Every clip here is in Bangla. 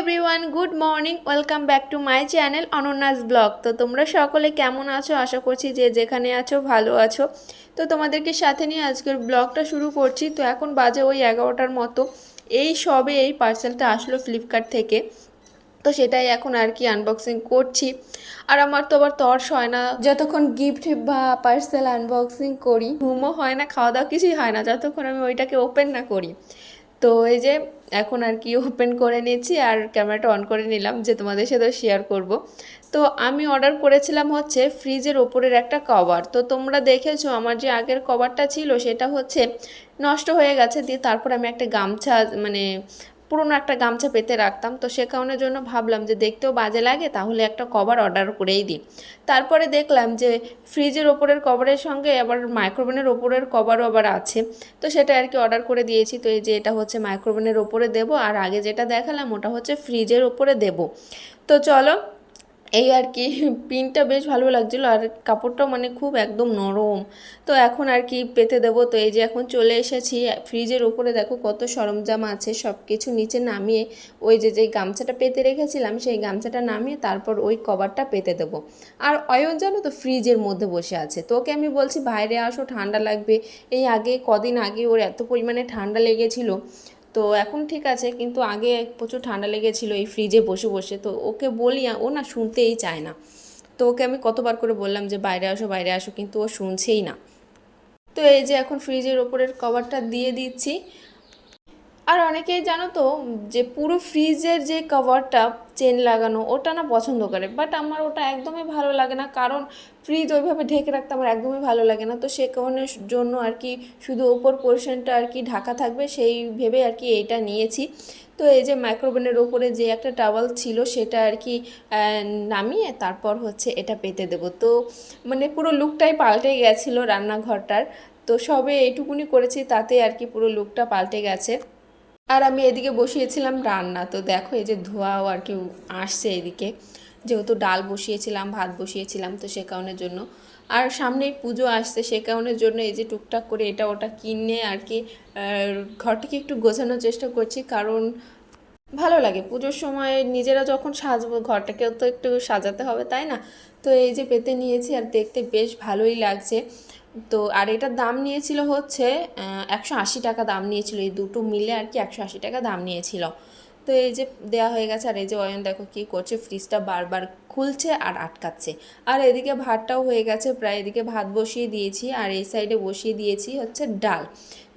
Everyone, good morning. Welcome back to my channel অনন্যাস blog. তো তোমরা সকলে কেমন আছো? আশা করছি যে যেখানে আছো ভালো আছো। তো তোমাদেরকে সাথে নিয়ে আজকের ব্লগটা শুরু করছি। তো এখন বাজে ওই 11টার মতো। এই সবে এই পার্সেলটা আসলো ফ্লিপকার্ট থেকে। তো সেটাই এখন আর কি আনবক্সিং করছি। আর আমার তো আবার তর্স হয় না, যতক্ষণ গিফট বা পার্সেল আনবক্সিং করি ঘুমও হয় না, খাওয়া দাওয়া কিছুই হয় না যতক্ষণ আমি ওইটাকে ওপেন না করি। তো এই যে এখন আর কি ওপেন করে নিচ্ছি আর ক্যামেরাটা অন করে নিলাম যে তোমাদের সাথেও শেয়ার করব। তো আমি অর্ডার করেছিলাম হচ্ছে ফ্রিজের ওপরের একটা কভার। তো তোমরা দেখেছো আমার যে আগের কভারটা ছিল সেটা হচ্ছে নষ্ট হয়ে গেছে, দিয়ে তারপর আমি একটা গামছা মানে পুরোনো একটা গামছা পেতে রাখতাম। তো সে কারণের জন্য ভাবলাম যে দেখতেও বাজে লাগে, তাহলে একটা কভার অর্ডার করেই দিই। তারপরে দেখলাম যে ফ্রিজের ওপরের কভারের সঙ্গে আবার মাইক্রোওভেনের ওপরের কভারও আবার আছে। তো সেটা আর কি অর্ডার করে দিয়েছি। তো এই যে এটা হচ্ছে মাইক্রোওভেনের ওপরে দেব, আর আগে যেটা দেখালাম ওটা হচ্ছে ফ্রিজের ওপরে দেব। তো চলো, এই আর কি পিনটা বেশ ভালো লাগছিলো আর কাপড়টাও মানে খুব একদম নরম। তো এখন আর কি পেতে দেবো। তো এই যে এখন চলে এসেছি ফ্রিজের উপরে, দেখো কত সরঞ্জাম আছে, সব কিছু নিচে নামিয়ে ওই যে গামছাটা পেতে রেখেছিলাম সেই গামছাটা নামিয়ে তারপর ওই কভারটা পেতে দেবো। আর অয়ন জানো তো ফ্রিজের মধ্যে বসে আছে, তো ওকে আমি বলছি বাইরে আসো ঠান্ডা লাগবে। এই আগে কদিন আগে ওর এত পরিমাণে ঠান্ডা লেগেছিল। তো এখন ঠিক আছে, কিন্তু আগে প্রচুর ঠান্ডা লেগেছিল এই ফ্রিজে বসে বসে। তো ওকে বলি, ও না শুনতেই চায় না। তো ওকে আমি কতবার করে বললাম যে বাইরে আসো বাইরে আসো, কিন্তু ও শুনছেই না। তো এই যে এখন ফ্রিজের ওপরের কভারটা দিয়ে দিচ্ছি। আর অনেকেই জানো তো যে পুরো ফ্রিজের যে কভারটা চেন লাগানো ওটা না পছন্দ করে, বাট আমার ওটা একদমই ভালো লাগে না। কারণ ফ্রিজ ওইভাবে ঢেকে রাখতে আমার একদমই ভালো লাগে না। তো সে কারণের জন্য আর কি শুধু ওপর পোর্শনটা আর কি ঢাকা থাকবে সেই ভেবে আর কি এইটা নিয়েছি। তো এই যে মাইক্রোওভেনের ওপরে যে একটা টাওয়াল ছিল সেটা আর কি নামিয়ে তারপর হচ্ছে এটা পেতে দেবো। তো মানে পুরো লুকটাই পাল্টে গেছিলো রান্নাঘরটার। তো সবে এইটুকুনি করেছি তাতে আর কি পুরো লুকটা পাল্টে গেছে। আর আমি এদিকে বসিয়েছিলাম রান্না। তো দেখো এই যে ধোঁয়াও আর কি আসছে এদিকে, যেহেতু ডাল বসিয়েছিলাম ভাত বসিয়েছিলাম তো সে কারণের জন্য। আর সামনেই পুজো আসছে সে কারণের জন্য এই যে টুকটাক করে এটা ওটা কিনে আর কি ঘরটাকে একটু গোছানোর চেষ্টা করছি। কারণ ভালো লাগে পুজোর সময় নিজেরা যখন সাজবো ঘরটাকেও তো একটু সাজাতে হবে, তাই না? তো এই যে পেতে নিয়েছি আর দেখতে বেশ ভালোই লাগছে। তো আর এটার দাম নিয়েছিল হচ্ছে 180 টাকা দাম নিয়েছিল, এই দুটো মিলে আর কি 180 টাকা দাম নিয়েছিল। তো এই যে দেয়া হয়ে গেছে। আর এই যে অয়ন দেখো কী করছে, ফ্রিজটা বারবার খুলছে আর আটকাচ্ছে। আর এদিকে ভাতটাও হয়ে গেছে প্রায়, এদিকে ভাত বসিয়ে দিয়েছি আর এই সাইডে বসিয়ে দিয়েছি হচ্ছে ডাল।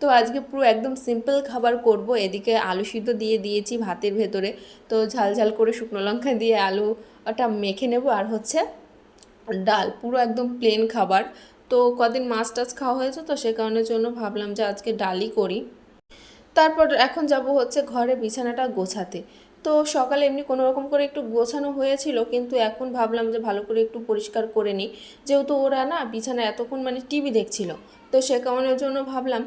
তো আজকে পুরো একদম সিম্পল খাবার করব। এদিকে আলু সিদ্ধ দিয়ে দিয়েছি ভাতের ভেতরে। তো ঝাল ঝাল করে শুকনো লঙ্কা দিয়ে আলুটা মেখে নেব আর হচ্ছে ডাল, পুরো একদম প্লেন খাবার। তো কদিন মাছ টাছ খাওয়া হয়েছে তো সে কারণের জন্য ভাবলাম যে আজকে ডালই করি। তারপর এখন যাব হচ্ছে ঘরে বিছানাটা গোছাতে। তো সকালে এমনি কোনো রকম করে একটু গোছানো হয়েছিল, কিন্তু এখন ভাবলাম যে ভালো করে একটু পরিষ্কার করে নিই। যেহেতু ওরা না বিছানায় এতক্ষণ মানে টিভি দেখছিল, তো সে কারণের জন্য ভাবলাম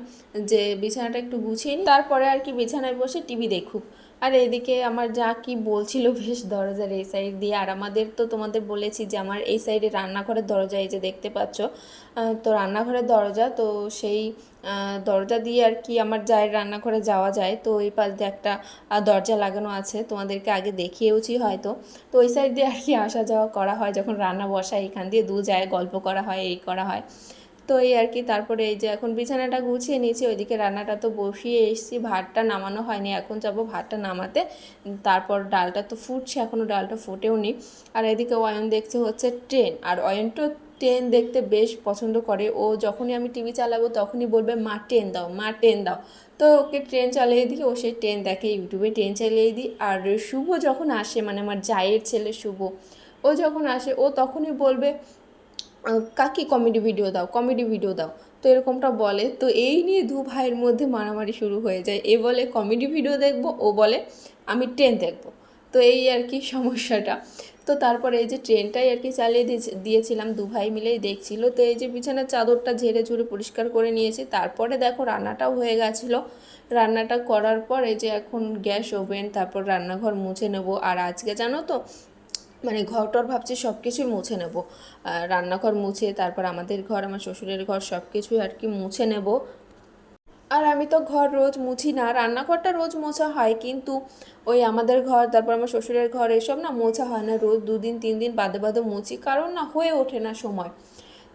যে বিছানাটা একটু গুছিয়ে নিই, তারপরে আর কি বিছানায় বসে টিভি দেখুক। আর এদিকে আমার যা কি বলছিল বেশ দরজার এই সাইড দিয়ে। আর আমাদের তো তোমাদের বলেছি যে আমার এই সাইডে রান্নাঘরের দরজা, এই যে দেখতে পাচ্ছ, তো রান্নাঘরের দরজা। তো সেই দরজা দিয়ে আর কি আমার জায়ের রান্নাঘরে যাওয়া যায়। তো ওই পাশ দিয়ে একটা দরজা লাগানো আছে, তোমাদেরকে আগে দেখিয়েওছি হয়তো। তো ওই সাইড দিয়ে আর কি আসা যাওয়া করা হয়, যখন রান্না বসায় এখান দিয়ে দু যায় গল্প করা হয়, এই করা হয়। তো এই আর কি তারপরে এই যে এখন বিছানাটা গুছিয়ে নিয়েছি, ওইদিকে রান্নাটা তো বসিয়ে এসেছি, ভাতটা নামানো হয়নি, এখন যাব ভাতটা নামাতে। তারপর ডালটা তো ফুটছে, এখনও ডালটা ফুটেও নি। আর এদিকে অয়ন দেখছে হচ্ছে ট্রেন। আর অয়ন তো ট্রেন দেখতে বেশ পছন্দ করে, ও যখনই আমি টিভি চালাবো তখনই বলবে মা ট্রেন দাও মা ট্রেন দাও। তো ওকে ট্রেন চালিয়ে দিই, ও সেই ট্রেন দেখে, ইউটিউবে ট্রেন চালিয়ে দিই। আর শুভ যখন আসে মানে আমার জায়ের ছেলে শুভ, ও যখন আসে ও তখনই বলবে কাকি কমেডি ভিডিও দাও কমেডি ভিডিও দাও। তো এরকমটা বলে। তো এই নিয়ে দু ভাইয়ের মধ্যে মারামারি শুরু হয়ে যায়, এ বলে কমেডি ভিডিও দেখবো, ও বলে আমি ট্রেন দেখবো। তো এই আর কি সমস্যাটা। তো তারপরে এই যে ট্রেনটাই আর কি চালিয়ে দিয়েছিলাম, দু ভাই মিলেই দেখছিল। তো এই যে বিছানার চাদরটা ঝেড়ে ঝুড়ে পরিষ্কার করে নিয়েছি। তারপরে দেখো রান্নাটাও হয়ে গেছিলো। রান্নাটা করার পর এই যে এখন গ্যাস ওভেন তারপর রান্নাঘর মুছে নেব। আর আজকে জানো তো মানে ঘরটর ভাবছি সব কিছুই মুছে নেব, রান্নাঘর মুছে তারপর আমাদের ঘর আমার শ্বশুরের ঘর সব কিছুই আর কি মুছে নেব। আর আমি তো ঘর রোজ মুছি না, রান্নাঘরটা রোজ মোছা হয়, কিন্তু ওই আমাদের ঘর, তারপর আমার শ্বশুরের ঘর, এসব না মোছা হয় না, রোজ 2 দিন 3 দিন বাদে বাদে মুছি, কারণ না হয়ে ওঠে না সময়।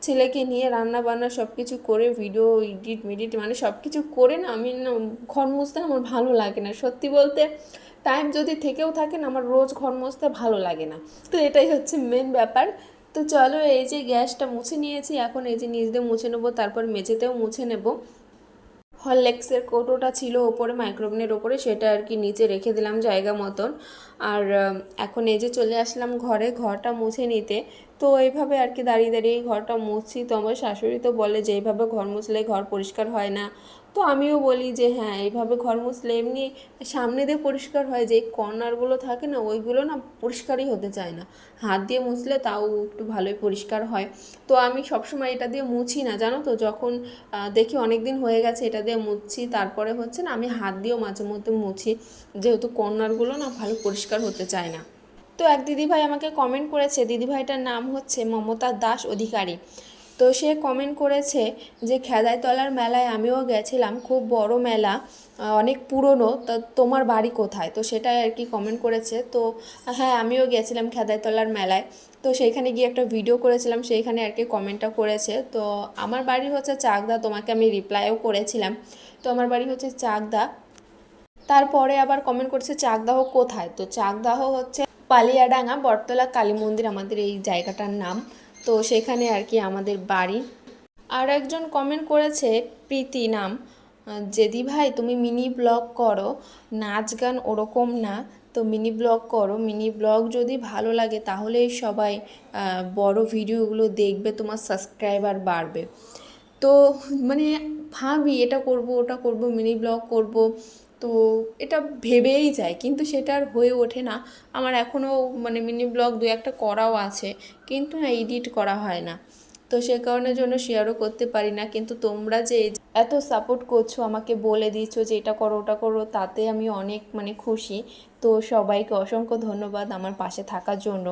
ছেলেকে নিয়ে রান্না বান্না সব কিছু করে ভিডিও এডিট মিডিট মানে সব কিছু করে না আমি না ঘর মুছতে না আমার ভালো লাগে না, সত্যি বলতে। টাইম যদি থেকেও থাকে না, আমার রোজ ঘর মুছতে ভালো লাগে না। তো এটাই হচ্ছে মেন ব্যাপার। তো চলো, এই যে গ্যাসটা মুছে নিয়েছি, এখন এই যে নিচ দিয়ে মুছে নেবো, তারপর মেঝেতেও মুছে নেবো। হরলিক্সের কৌটোটা ছিল ওপরে মাইক্রোওভেনের ওপরে, সেটা আর কি নিচে রেখে দিলাম জায়গা মতন। আর এখন এই যে চলে আসলাম ঘরে ঘরটা মুছে নিতে। তো এইভাবে আর কি দাঁড়িয়ে দাঁড়িয়ে ঘরটা মুছছি। তো আমার শাশুড়ি তো বলে যে এইভাবে ঘর মুছলে ঘর পরিষ্কার হয় না। তো আমিও বলি যে হ্যাঁ, এইভাবে ঘর মুছলে এমনি সামনে দিয়ে পরিষ্কার হয়, যে কর্নারগুলো থাকে না ওইগুলো না পরিষ্কারই হতে চায় না। হাত দিয়ে মুছলে তাও একটু ভালোই পরিষ্কার হয়। তো আমি সবসময় এটা দিয়ে মুছি না, জানো তো, যখন দেখি অনেক দিন হয়ে গেছে এটা দিয়ে মুছছি, তারপরে হচ্ছে না আমি হাত দিয়েও মাঝে মধ্যে মুছি, যেহেতু কর্নারগুলো না ভালো পরিষ্কার হতে চায় না। তো এক দিদিভাই আমাকে কমেন্ট করেছে, দিদিভাইটার নাম হচ্ছে মমতা দাস অধিকারী। তো সে কমেন্ট করেছে যে খেদাইতলার মেলায় আমিও গেছিলাম, খুব বড় মেলা, অনেক পুরনো, তা তোমার বাড়ি কোথায়? তো সেটাই আর কি কমেন্ট করেছে। তো হ্যাঁ, আমিও গেছিলাম খেদাইতলার মেলায়। তো সেইখানে গিয়ে একটা ভিডিও করেছিলাম, সেইখানে আর কি কমেন্টটা করেছে। তো আমার বাড়ি হচ্ছে চাকদা, তোমাকে আমি রিপ্লাইও করেছিলাম। তো আমার বাড়ি হচ্ছে চাকদা। তারপরে আবার কমেন্ট করছে চাকদাহ কোথায়? তো চাকদাহ হচ্ছে পালিয়াডাঙ্গা বটতলা কালী মন্দির আমাদের এই জায়গাটার নাম। তো সেখানে আর কি আমাদের বাড়ি। আর একজন কমেন্ট করেছে প্রীতি নাম, যে দি ভাই তুমি মিনি ব্লগ করো, নাচ গান ওরকম না, তো মিনি ব্লগ করো, মিনি ব্লগ যদি ভালো লাগে তাহলেই সবাই বড় ভিডিওগুলো দেখবে, তোমার সাবস্ক্রাইবার বাড়বে। তো মানে ভাবি এটা করব ওটা করব, মিনি ব্লগ করব, তো এটা ভেবেই যায়, কিন্তু সেটা আর হয়ে ওঠে না। আমার এখনও মানে মিনি ব্লগ দু একটা করাও আছে, কিন্তু না এডিট করা হয় না। তো সে কারণের জন্য শেয়ারও করতে পারি না। কিন্তু তোমরা যে এত সাপোর্ট করছো, আমাকে বলে দিচ্ছ যে এটা করো ওটা করো, তাতে আমি অনেক মানে খুশি। তো সবাইকে অসংখ্য ধন্যবাদ আমার পাশে থাকার জন্য।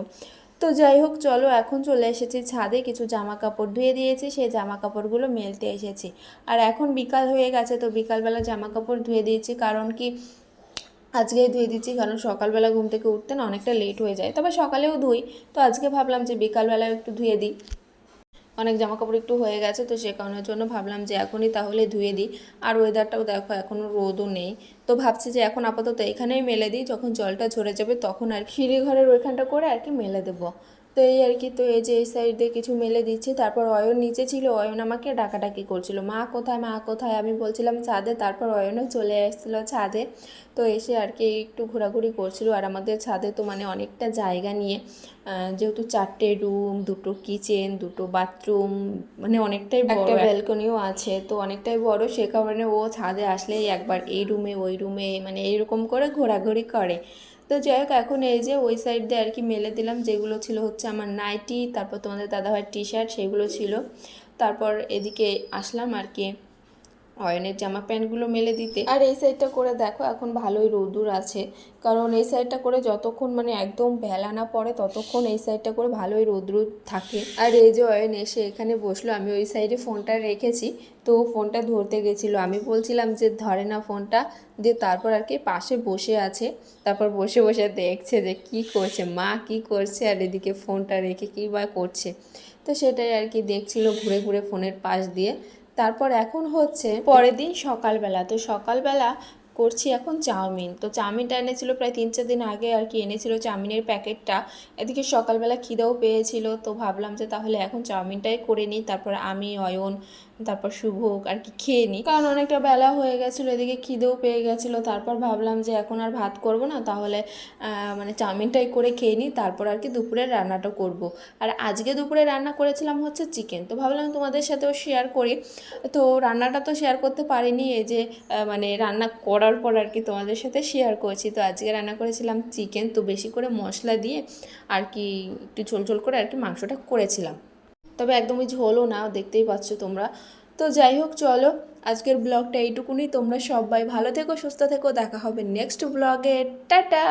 তো যাই হোক, চলো এখন চলে এসেছি ছাদে, কিছু জামা কাপড় ধুয়ে দিয়েছি, সেই জামা কাপড়গুলো মেলতে এসেছি। আর এখন বিকাল হয়ে গেছে, তো বিকালবেলা জামা কাপড় ধুয়ে দিয়েছি, কারণ কি আজকেই ধুয়ে দিচ্ছি, কারণ সকালবেলা ঘুম থেকে উঠতে না অনেকটা লেট হয়ে যায়, তবে সকালেও ধুই। তো আজকে ভাবলাম যে বিকালবেলাও একটু ধুয়ে দিই, অনেক জামা কাপড় একটু হয়ে গেছে, তো সে কারণের জন্য ভাবলাম যে এখনই তাহলে ধুয়ে দিই। আর ওয়েদারটাও দেখো, এখনও রোদও নেই। তো ভাবছি যে এখন আপাতত এখানেই মেলে দিই, যখন জলটা ঝরে যাবে তখন আর সিঁড়ি ঘরের ওইখানটা করে আর কি মেলে দেবো। তো এই আর কি। তো এই যে এই সাইড দিয়ে কিছু মেলে দিচ্ছি। তারপর অয়ন নিচে ছিল, অয়ন আমাকে ডাকাডাকি করছিল, মা কোথায় মা কোথায়, আমি বলছিলাম ছাদে। তারপর অয়নও চলে এসেছিলো ছাদে। তো এসে আর কি একটু ঘোরাঘুরি করছিল। আর আমাদের ছাদে তো মানে অনেকটা জায়গা নিয়ে, যেহেতু 4টে রুম, 2টো কিচেন, 2টো বাথরুম, মানে অনেকটাই বড়, একটা ব্যালকনিও আছে, তো অনেকটাই বড়। সে কারণে ও ছাদে আসলেই একবার এই রুমে ওই রুমে মানে এইরকম করে ঘোরাঘুরি করে। তো যাই হোক, এখন এই যে ওই সাইড দিয়ে আর কি মেলে দিলাম, যেগুলো ছিল হচ্ছে আমার নাইটি, তারপর তোমাদের দাদাভাইয়ের টি শার্ট, সেগুলো ছিল। তারপর এদিকে আসলাম আর কি অয়নের জামা প্যান্টগুলো মেলে দিতে। আর এই সাইডটা করে দেখো, এখন ভালোই রোদুর আছে, কারণ এই সাইডটা করে যতক্ষণ মানে একদম বেলা না পড়ে ততক্ষণ এই সাইডটা করে ভালোই রোদ্রু থাকে। আর এই যে অয়ন এসে এখানে বসলো, আমি ওই সাইডে ফোনটা রেখেছি, তো ফোনটা ধরতে গেছিলো, আমি বলছিলাম যে ধরে না ফোনটা, দিয়ে তারপর আর কি পাশে বসে আছে। তারপর বসে বসে দেখছে যে কি করছে, মা কি করছে, আর এদিকে ফোনটা রেখে কী বা করছে। তো সেটাই আর কি দেখছিল ঘুরে ঘুরে ফোনের পাশ দিয়ে। তারপর এখন হচ্ছে পরের দিন সকালবেলা। তো সকালবেলা করছি এখন চাউমিন। তো চাউমিনটা এনেছিল প্রায় 3-4 দিন আগে আর কি, এনেছিল চাউমিনের প্যাকেটটা। এদিকে সকালবেলা খিদেও পেয়েছিল, তো ভাবলাম যে তাহলে এখন চাউমিনটাই করে নিই। তারপর আমি, অয়ন, তারপর শুভ আর কি খেয়ে নিই, কারণ অনেকটা বেলা হয়ে গেছিলো, এদিকে খিদেও পেয়ে গেছিলো। তারপর ভাবলাম যে এখন আর ভাত করব না, তাহলে মানে চাউমিনটাই করে খেয়ে নিই, তারপর আর কি দুপুরের রান্নাটা করব। আর আজকে দুপুরে রান্না করেছিলাম হচ্ছে চিকেন, তো ভাবলাম তোমাদের সাথেও শেয়ার করি। তো রান্নাটা তো শেয়ার করতে পারিনি, এই যে মানে রান্না করার পর আর কি তোমাদের সাথে শেয়ার করছি। তো আজকে রান্না করেছিলাম চিকেন, তো বেশি করে মশলা দিয়ে আর কি একটু ঝোল ঝোল করে আর কি মাংসটা করেছিলাম, তবে একদমই ঝোলও না, দেখতেই পাচ্ছ তোমরা। তো যাই হোক, চলো আজকের ব্লগটা এইটুকুনি। তোমরা সবাই ভালো থেকো, সুস্থ থেকো, দেখা হবে নেক্সট ব্লগে। টাটা।